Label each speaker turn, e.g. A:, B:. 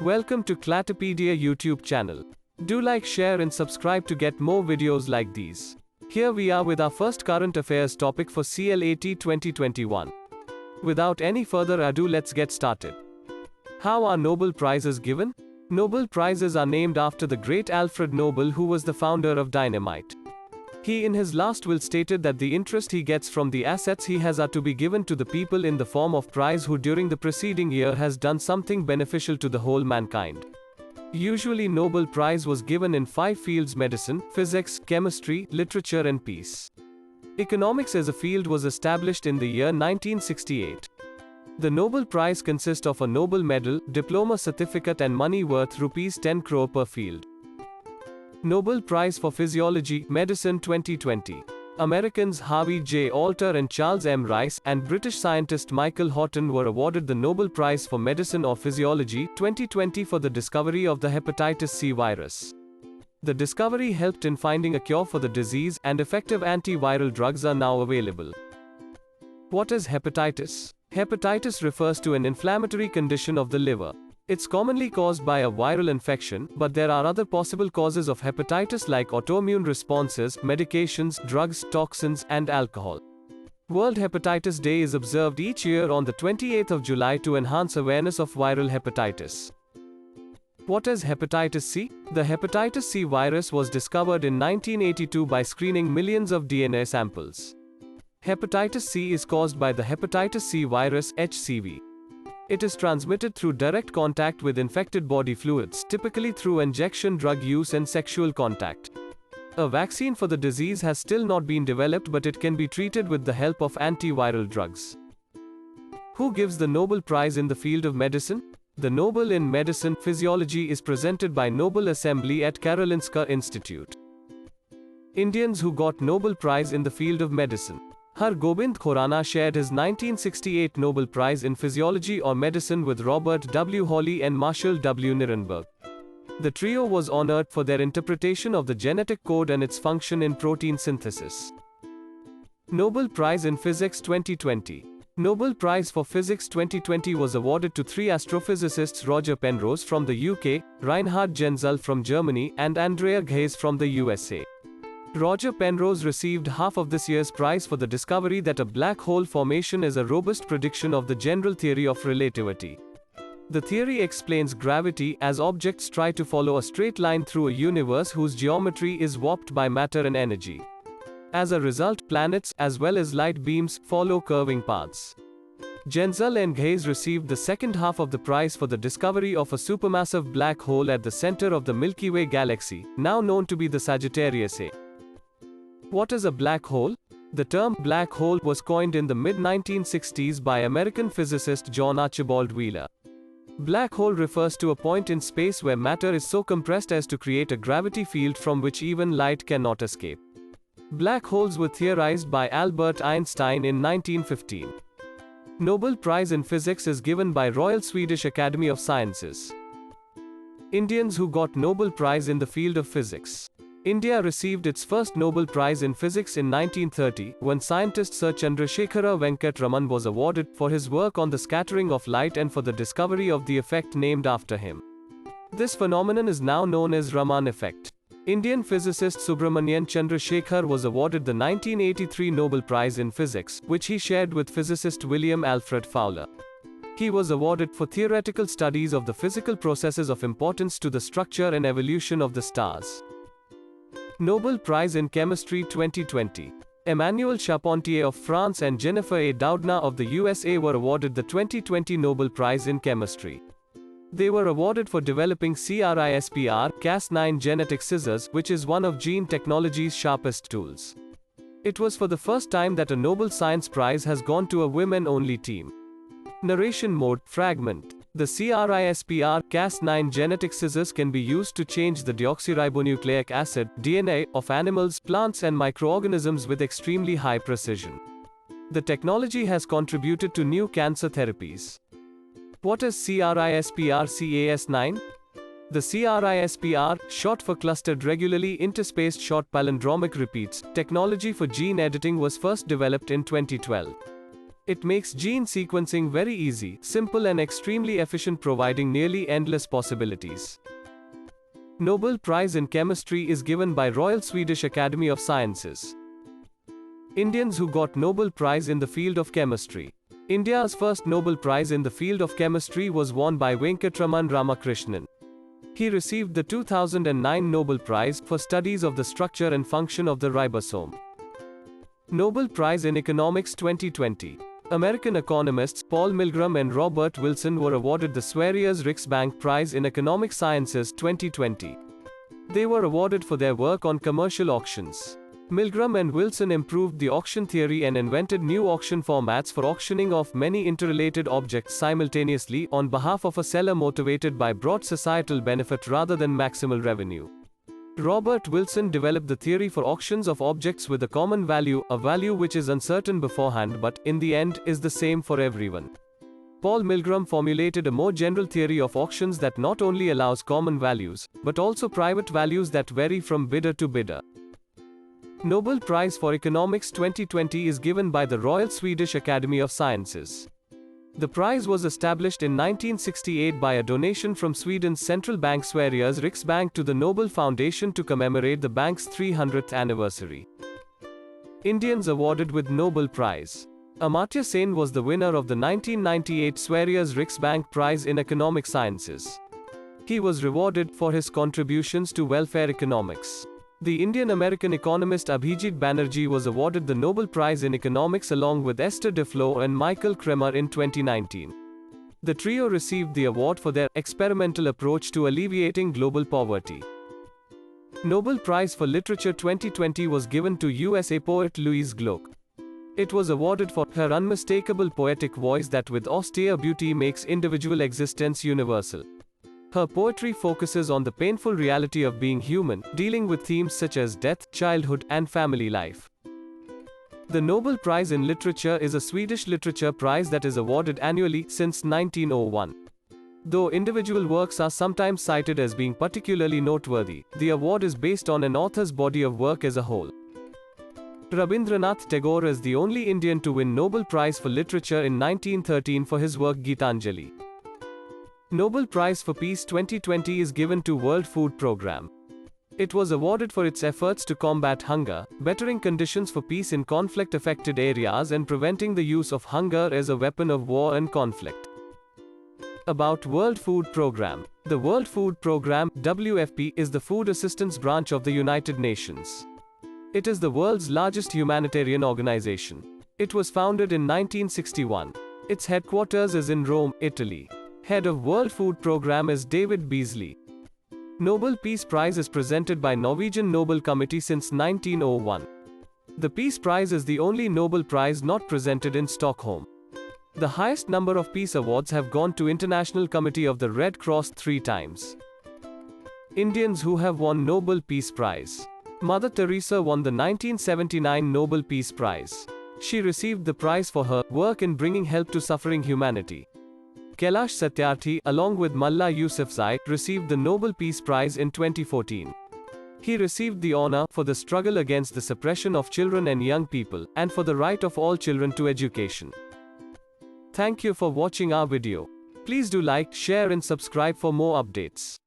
A: Welcome to Clatopedia YouTube channel. Do like, share and subscribe to get more videos like these. Here we are with our first current affairs topic for CLAT 2021. Without any further ado, let's get started. How are Nobel Prizes given? Nobel Prizes are named after the great Alfred Nobel, who was the founder of dynamite. He in his last will stated that the interest he gets from the assets he has are to be given to the people in the form of prize who during the preceding year has done something beneficial to the whole mankind. Usually Nobel Prize was given in 5 fields: medicine, physics, chemistry, literature and peace. Economics as a field was established in the year 1968. The Nobel Prize consists of a Nobel medal, diploma certificate and money worth Rs 10 crore per field. Nobel Prize for Physiology, Medicine 2020. Americans Harvey J. Alter and Charles M. Rice, and British scientist Michael Houghton were awarded the Nobel Prize for Medicine or Physiology 2020 for the discovery of the hepatitis C virus. The discovery helped in finding a cure for the disease, and effective antiviral drugs are now available. What is hepatitis? Hepatitis refers to an inflammatory condition of the liver. It's commonly caused by a viral infection, but there are other possible causes of hepatitis like autoimmune responses, medications, drugs, toxins, and alcohol. World Hepatitis Day is observed each year on the 28th of July to enhance awareness of viral hepatitis. What is hepatitis C? The hepatitis C virus was discovered in 1982 by screening millions of DNA samples. Hepatitis C is caused by the hepatitis C virus, HCV. It is transmitted through direct contact with infected body fluids, typically through injection, drug use and sexual contact. A vaccine for the disease has still not been developed, but it can be treated with the help of antiviral drugs. Who gives the Nobel Prize in the field of medicine? The Nobel in Medicine, Physiology is presented by Nobel Assembly at Karolinska Institute. Indians who got Nobel Prize in the field of medicine. Har Gobind Khorana shared his 1968 Nobel Prize in Physiology or Medicine with Robert W. Hawley and Marshall W. Nirenberg. The trio was honored for their interpretation of the genetic code and its function in protein synthesis. Nobel Prize in Physics 2020. Nobel Prize for Physics 2020 was awarded to 3 astrophysicists: Roger Penrose from the UK, Reinhard Genzel from Germany, and Andrea Ghez from the USA. Roger Penrose received half of this year's prize for the discovery that a black hole formation is a robust prediction of the general theory of relativity. The theory explains gravity, as objects try to follow a straight line through a universe whose geometry is warped by matter and energy. As a result, planets, as well as light beams, follow curving paths. Genzel and Ghez received the second half of the prize for the discovery of a supermassive black hole at the center of the Milky Way galaxy, now known to be the Sagittarius A. What is a black hole? The term black hole was coined in the mid-1960s by American physicist John Archibald Wheeler. Black hole refers to a point in space where matter is so compressed as to create a gravity field from which even light cannot escape. Black holes were theorized by Albert Einstein in 1915. Nobel Prize in Physics is given by Royal Swedish Academy of Sciences. Indians who got Nobel Prize in the field of physics. India received its first Nobel Prize in Physics in 1930, when scientist Sir Chandrasekhara Venkat Raman was awarded for his work on the scattering of light and for the discovery of the effect named after him. This phenomenon is now known as Raman effect. Indian physicist Subramanian Chandrasekhar was awarded the 1983 Nobel Prize in Physics, which he shared with physicist William Alfred Fowler. He was awarded for theoretical studies of the physical processes of importance to the structure and evolution of the stars. Nobel Prize in Chemistry 2020. Emmanuel Charpentier of France and Jennifer A. Doudna of the USA were awarded the 2020 Nobel Prize in Chemistry. They were awarded for developing CRISPR-Cas9 genetic scissors, which is one of gene technology's sharpest tools. It was for the first time that a Nobel Science Prize has gone to a women-only team. Narration mode, fragment. The CRISPR-Cas9 genetic scissors can be used to change the deoxyribonucleic acid, DNA, of animals, plants and microorganisms with extremely high precision. The technology has contributed to new cancer therapies. What is CRISPR-Cas9? The CRISPR, short for clustered regularly interspaced short palindromic repeats, technology for gene editing was first developed in 2012. It makes gene sequencing very easy, simple and extremely efficient, providing nearly endless possibilities. Nobel Prize in Chemistry is given by Royal Swedish Academy of Sciences. Indians who got Nobel Prize in the field of chemistry. India's first Nobel Prize in the field of chemistry was won by Venkatraman Ramakrishnan. He received the 2009 Nobel Prize for studies of the structure and function of the ribosome. Nobel Prize in Economics 2020. American economists Paul Milgram and Robert Wilson were awarded the Sverige Riksbank Prize in Economic Sciences 2020. They were awarded for their work on commercial auctions. Milgram and Wilson improved the auction theory and invented new auction formats for auctioning off many interrelated objects simultaneously on behalf of a seller motivated by broad societal benefit rather than maximal revenue. Robert Wilson developed the theory for auctions of objects with a common value, a value which is uncertain beforehand but, in the end, is the same for everyone. Paul Milgram formulated a more general theory of auctions that not only allows common values, but also private values that vary from bidder to bidder. Nobel Prize for Economics 2020 is given by the Royal Swedish Academy of Sciences. The prize was established in 1968 by a donation from Sweden's central bank Sveriges Riksbank to the Nobel Foundation to commemorate the bank's 300th anniversary. Indians awarded with Nobel Prize. Amartya Sen was the winner of the 1998 Sveriges Riksbank Prize in Economic Sciences. He was rewarded for his contributions to welfare economics. The Indian-American economist Abhijit Banerjee was awarded the Nobel Prize in Economics along with Esther Duflo and Michael Kremer in 2019. The trio received the award for their experimental approach to alleviating global poverty. Nobel Prize for Literature 2020 was given to USA poet Louise Glück. It was awarded for her unmistakable poetic voice that with austere beauty makes individual existence universal. Her poetry focuses on the painful reality of being human, dealing with themes such as death, childhood, and family life. The Nobel Prize in Literature is a Swedish literature prize that is awarded annually since 1901. Though individual works are sometimes cited as being particularly noteworthy, the award is based on an author's body of work as a whole. Rabindranath Tagore is the only Indian to win Nobel Prize for Literature in 1913 for his work Gitanjali. Nobel Prize for Peace 2020 is given to World Food Programme. It was awarded for its efforts to combat hunger, bettering conditions for peace in conflict-affected areas and preventing the use of hunger as a weapon of war and conflict. About World Food Programme. The World Food Programme, WFP, is the food assistance branch of the United Nations. It is the world's largest humanitarian organization. It was founded in 1961. Its headquarters is in Rome, Italy. Head of World Food Programme is David Beasley. Nobel Peace Prize is presented by Norwegian Nobel Committee since 1901. The Peace Prize is the only Nobel Prize not presented in Stockholm. The highest number of peace awards have gone to International Committee of the Red Cross 3 times. Indians who have won Nobel Peace Prize. Mother Teresa won the 1979 Nobel Peace Prize. She received the prize for her work in bringing help to suffering humanity. Kailash Satyarthi, along with Mullah Yousafzai, received the Nobel Peace Prize in 2014. He received the honor for the struggle against the suppression of children and young people, and for the right of all children to education. Thank you for watching our video. Please do like, share and subscribe for more updates.